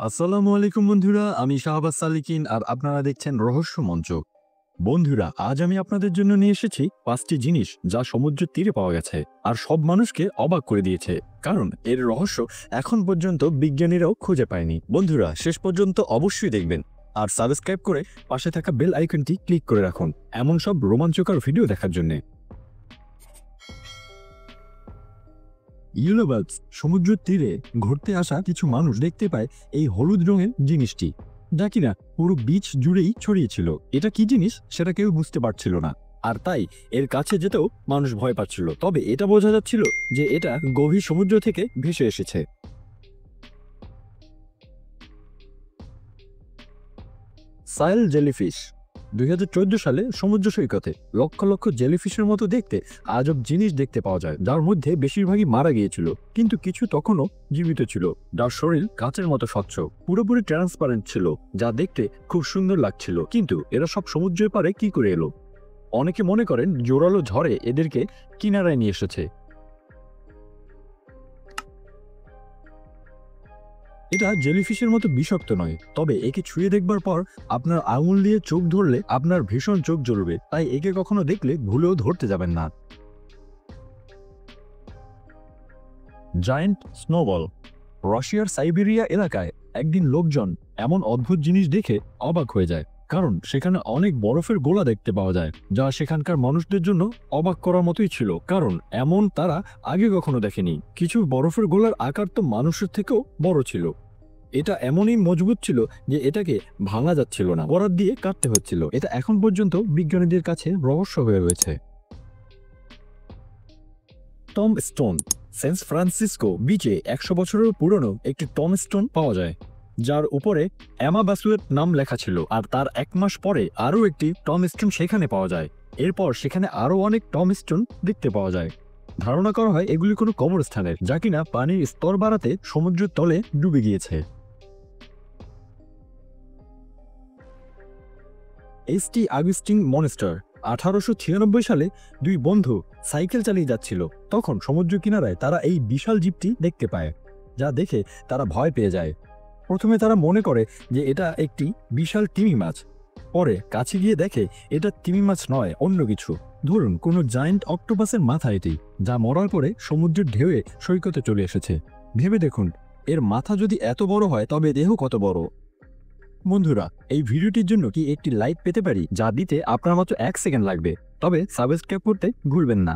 আসসালামু আলাইকুম বন্ধুরা, আমি শাহবাজ সালিকিন আর আপনারা দেখছেন রহস্য মঞ্চ। বন্ধুরা, আজ আমি আপনাদের জন্য নিয়ে এসেছি 5টি জিনিস যা সমুদ্রের তীরে পাওয়া গেছে আর সব মানুষকে অবাক করে দিয়েছে, কারণ এর রহস্য এখন পর্যন্ত বিজ্ঞানীরাও খুঁজে পায়নি। বন্ধুরা, শেষ পর্যন্ত অবশ্যই দেখবেন আর সাবস্ক্রাইব করে পাশে থাকা বেল আইকনটি ক্লিক করে রাখুন এমন সব রোমাঞ্চকর ভিডিও দেখার জন্য। ইউলোবালস সমুদ্রের তীরে ঘুরতে আসা কিছু মানুষ দেখতে পায় এই হলুদ রঙের জিনিসটি, যা কিনা পুরো বিচ জুড়েই ছড়িয়েছিল। এটা কি জিনিস সেটা কেউ বুঝতে পারছিল না, আর তাই এর কাছে যেতেও মানুষ ভয় পাচ্ছিল। তবে এটা বোঝা যাচ্ছিল যে এটা গভীর সমুদ্র থেকে ভেসে এসেছে। সাইল জেলিফিশ 2014 সালে সমুদ্র সৈকতে লক্ষ লক্ষ জেলিফিশের মতো দেখতে আজব জিনিস দেখতে পাওয়া যায়, যার মধ্যে বেশিরভাগই মারা গিয়েছিল, কিন্তু কিছু তখনও জীবিত ছিল, যার শরীর কাচের মতো স্বচ্ছ, পুরোপুরি ট্রান্সপারেন্ট ছিল, যা দেখতে খুব সুন্দর লাগছিল। কিন্তু এরা সব সমুদ্রের পাড়ে কি করে এলো? অনেকে মনে করেন জোরালো ঝড়ে এদেরকে কিনারায় নিয়ে এসেছে। এটা জেলিফিশের মতো বিষাক্ত নয়, তবে একে ছুঁয়ে দেখবার পর আপনার আঙুল দিয়ে চোখ ধরলে আপনার ভীষণ চোখ জ্বলবে, তাই একে কখনো দেখলে ভুলেও ধরতে যাবেন না। জায়ান্ট স্নোবল রাশিয়ার সাইবেরিয়া এলাকায় একদিন লোকজন এমন অদ্ভুত জিনিস দেখে অবাক হয়ে যায়, কারণ সেখানে অনেক বরফের গোলা দেখতে পাওয়া যায়, যা সেখানকার মানুষদের জন্য অবাক করার মতোই ছিল, কারণ এমন তারা আগে কখনো দেখেনি। কিছু বরফের গোলার আকার তো মানুষের থেকেও বড় ছিল। এটা এমনই মজবুত ছিল যে এটাকে ভাঙা যাচ্ছিল না, বরাত দিয়ে কাটতে হচ্ছিল। এটা এখন পর্যন্ত বিজ্ঞানীদের কাছে রহস্য হয়ে রয়েছে। টম স্টোন সেন্ট ফ্রান্সিসকো বিচে 100 বছরের পুরনো একটি টম স্টোন পাওয়া যায়, যার উপরে অ্যামা বাসুয়ের নাম লেখা ছিল, আর তার 1 মাস পরে আরও একটি টম স্টোন সেখানে পাওয়া যায়। এরপর সেখানে আরও অনেক টম স্টোন দেখতে পাওয়া যায়। ধারণা করা হয় এগুলি কোনো কবরস্থানের, যা কিনা পানির স্তর বাড়াতে সমুদ্রের তলে ডুবে গিয়েছে। এসটি আগস্টিন মনেস্টার 1896 সালে 2 বন্ধু সাইকেল চালিয়ে যাচ্ছিল, তখন সমুদ্র কিনারায় তারা এই বিশাল জীবটি দেখতে পায়, যা দেখে তারা ভয় পেয়ে যায়। প্রথমে তারা মনে করে যে এটা একটি বিশাল তিমি মাছ, পরে কাছে গিয়ে দেখে এটা তিমি মাছ নয়, অন্য কিছু। ধরুন কোনো জায়ান্ট অক্টোপাসের মাথা এটি, যা মরার পরে সমুদ্রের ঢেউয়ে সৈকতে চলে এসেছে। ভেবে দেখুন, এর মাথা যদি এত বড় হয় তবে দেহ কত বড়। বন্ধুরা, এই ভিডিওটির জন্য কি একটি লাইক পেতে পারি, যা দিতে আপনার মাত্র 1 সেকেন্ড লাগবে। তবে সাবস্ক্রাইব করতে ভুলবেন না।